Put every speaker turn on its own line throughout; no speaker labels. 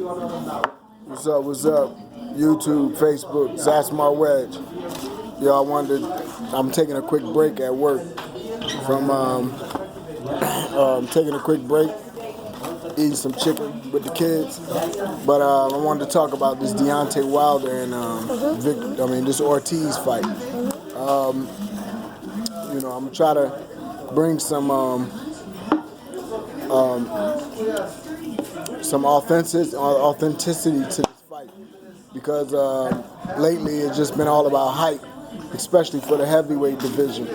What's up? YouTube, Facebook, Zasmar Wedge. Y'all wondered, I'm taking a quick break at work from taking a quick break, eating some chicken with the kids. But I wanted to talk about this Deontay Wilder and this Ortiz fight. I'm gonna try to bring some authenticity to this fight because lately it's just been all about hype, especially for the heavyweight division,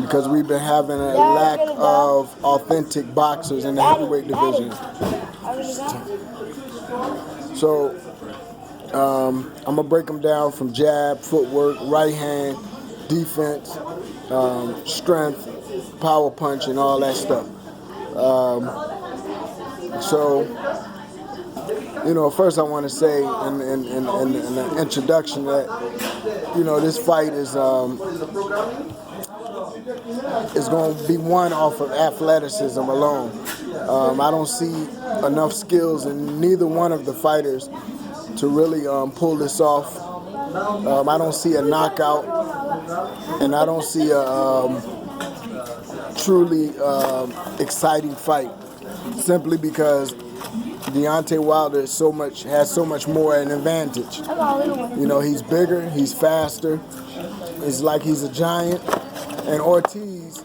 because we've been having a lack of authentic boxers in the heavyweight division. So I'm gonna break them down from jab, footwork, right hand, defense, strength, power punch, and all that stuff. First I want to say in the introduction that, this fight is going to be won off of athleticism alone. I don't see enough skills in neither one of the fighters to really pull this off. I don't see a knockout, and I don't see a truly exciting fight, simply because Deontay Wilder has so much more an advantage. He's bigger, he's faster, it's like he's a giant, and Ortiz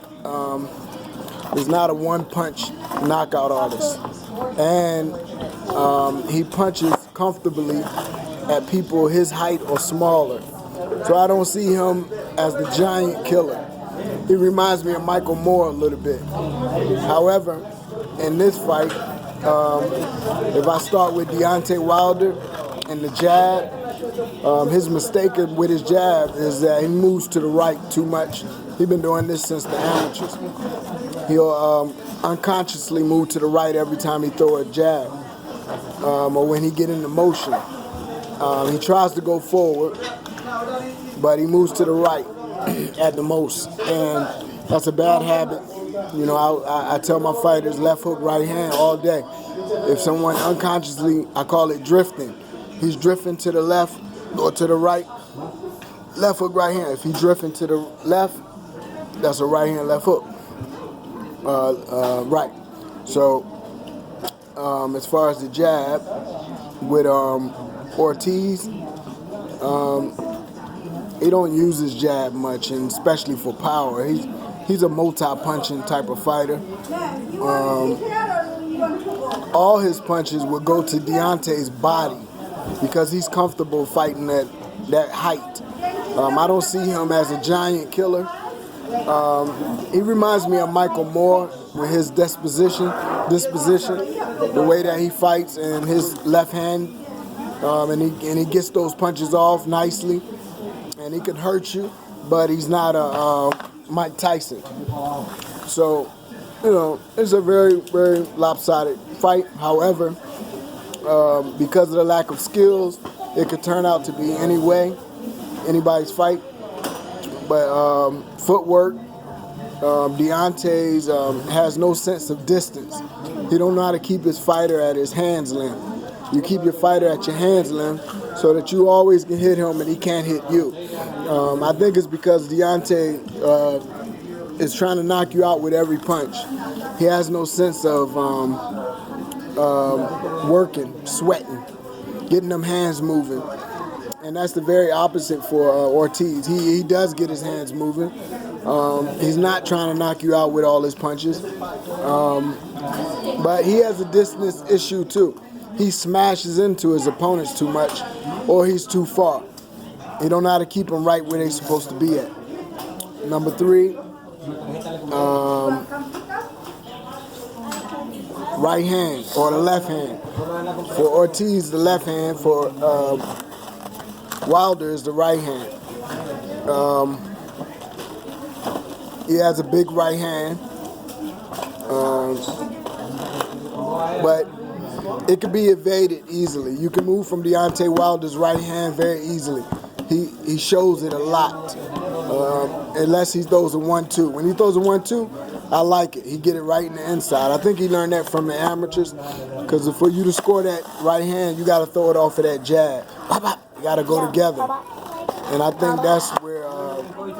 is not a one-punch knockout artist, and he punches comfortably at people his height or smaller. So I don't see him as the giant killer. He reminds me of Michael Moore a little bit. However, in this fight, if I start with Deontay Wilder and the jab, his mistake with his jab is that he moves to the right too much. He's been doing this since the amateurs. He'll unconsciously move to the right every time he throw a jab, or when he get into motion. He tries to go forward, but he moves to the right at the most, and that's a bad habit. I tell my fighters left hook, right hand all day. If someone unconsciously, I call it drifting. He's drifting to the left or to the right, left hook, right hand. If he's drifting to the left, that's a right hand, left hook. Right. So as far as the jab with Ortiz, he don't use his jab much, and especially for power. He's a multi-punching type of fighter. All his punches will go to Deontay's body because he's comfortable fighting that height. I don't see him as a giant killer. He reminds me of Michael Moore with his disposition, the way that he fights and his left hand, and he gets those punches off nicely, and he can hurt you, but he's not a Mike Tyson. So, it's a very, very lopsided fight. However, because of the lack of skills, it could turn out to be anybody's fight. But footwork, Deontay's has no sense of distance. He don't know how to keep his fighter at his hand's length. You keep your fighter at your hand's length so that you always can hit him and he can't hit you. I think it's because Deontay is trying to knock you out with every punch. He has no sense of working, sweating, getting them hands moving. And that's the very opposite for Ortiz. He does get his hands moving. He's not trying to knock you out with all his punches. But he has a distance issue too. He smashes into his opponents too much, or he's too far. He don't know how to keep them right where they're supposed to be at. Number 3, right hand or the left hand. For Ortiz, the left hand. For Wilder is the right hand. He has a big right hand, but it can be evaded easily. You can move from Deontay Wilder's right hand very easily. He shows it a lot, unless he throws a 1-2. When he throws a 1-2, I like it. He get it right in the inside. I think he learned that from the amateurs, because for you to score that right hand, you got to throw it off of that jab. You got to go together. And I think that's where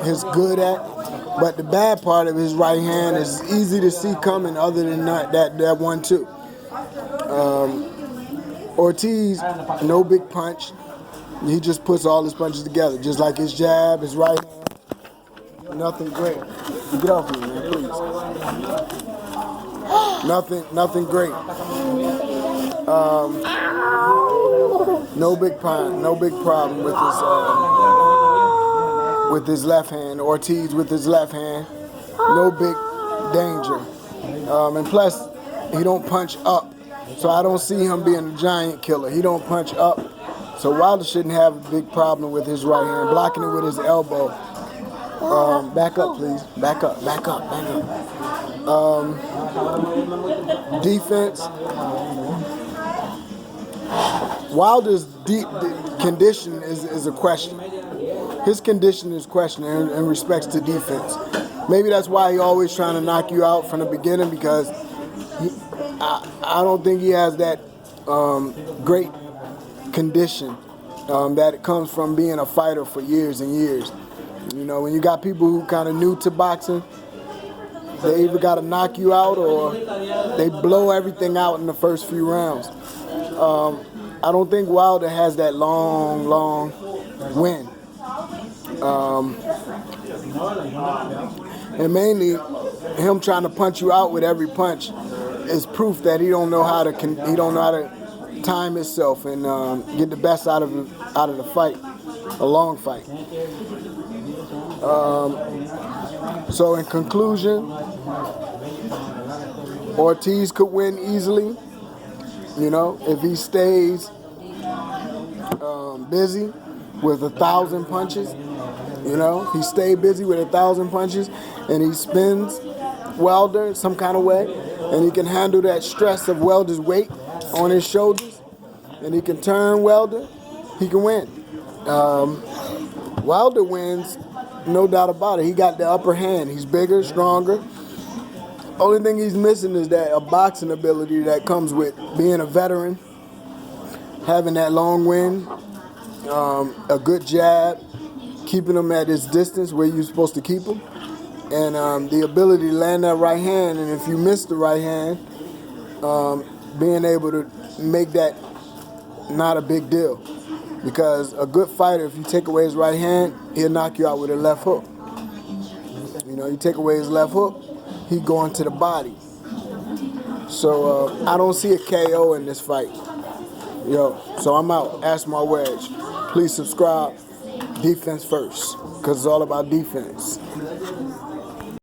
he's good at. But the bad part of his right hand is easy to see coming, other than that 1-2. Ortiz, no big punch. He just puts all his punches together, just like his jab, his right hand. Nothing great. Get off me, man, please. Nothing great. No big problem with his left hand. Ortiz with his left hand, no big danger. And plus, he don't punch up, so I don't see him being a giant killer. He don't punch up, so Wilder shouldn't have a big problem with his right hand, blocking it with his elbow. Back up, please. Back up. Defense. Wilder's condition is a question. His condition is questioned in respects to defense. Maybe that's why he always trying to knock you out from the beginning, because I don't think he has that great condition that comes from being a fighter for years and years. You know, when you got people who kind of new to boxing, they either got to knock you out or they blow everything out in the first few rounds. I don't think Wilder has that long win. And mainly, him trying to punch you out with every punch is proof that he don't know how to time himself and get the best out of the fight, a long fight. So in conclusion, Ortiz could win easily, you know, if he stays busy with 1,000 punches. You know, he stayed busy with 1,000 punches, and he spins Wilder some kind of way, and he can handle that stress of Wilder's weight on his shoulders, and he can turn Wilder. He can win. Wilder wins, no doubt about it. He got the upper hand. He's bigger, stronger. Only thing he's missing is that a boxing ability that comes with being a veteran, having that long win, a good jab, keeping him at his distance where you're supposed to keep him, and the ability to land that right hand. And if you miss the right hand, being able to make that not a big deal. Because a good fighter, if you take away his right hand, he'll knock you out with a left hook. You know, you take away his left hook, he go into the body. So I don't see a KO in this fight. So I'm out. Ask my wedge. Please subscribe. Defense first, because it's all about defense.